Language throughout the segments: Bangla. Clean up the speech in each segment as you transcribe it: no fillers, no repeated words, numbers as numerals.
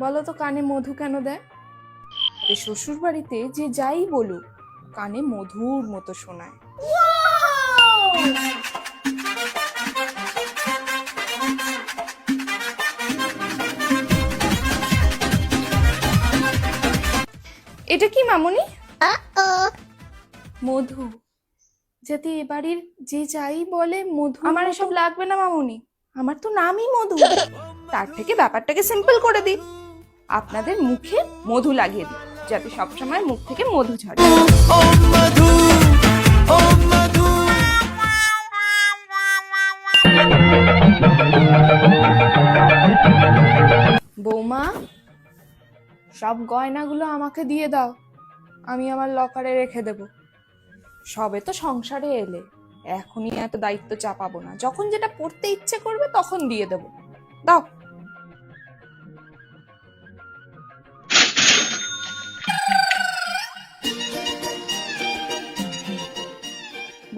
বলো তো কানে মধু কেন দেয়? শ্বশুর বাড়িতে যে যাই বলুক কানে মধুর মতো শোনায়। এটা কি মামুনি? মধু, যাতে এ বাড়ির যে যাই বলে মধু। আমার এসব লাগবে না মামুনি, আমার তো নামই মধু। তার থেকে ব্যাপারটাকে সিম্পল করে দিই, আপনাদের মুখে মধু লাগিয়ে দিই, যাতে সবসময় মুখ থেকে মধু ঝরে। বৌমা, সব গয়নাগুলো আমাকে দিয়ে দাও, আমি আমার লকারে রেখে দেব। সবে তো সংসারে এলে, এখনই এত দায়িত্ব চাপাবো না, যখন যেটা পড়তে ইচ্ছে করবে তখন দিয়ে দেব। দাও।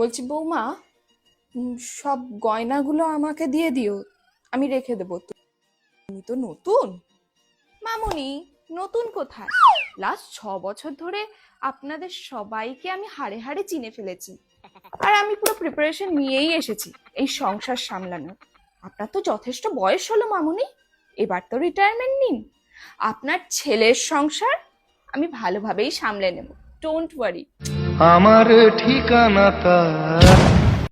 বলছি বৌমা, সব গয়নাগুলো আমাকে দিয়ে দিও, আমি রেখে দেবো। তুমি তো নতুন। মামুনি, নতুন কোথায়? লাস্ট 6 বছর ধরে আপনাদের সবাইকে আমি হাড়ে হাড়ে চিনে ফেলেছি, আর আমি পুরো প্রিপারেশন নিয়েই এসেছি এই সংসার সামলানোর। আপনার তো যথেষ্ট বয়স হলো মামুনি, এবার তো রিটায়ারমেন্ট নিন। আপনার ছেলের সংসার আমি ভালোভাবেই সামলে নেব, ডোন্ট ওয়ারি। আমার ঠিকানা তার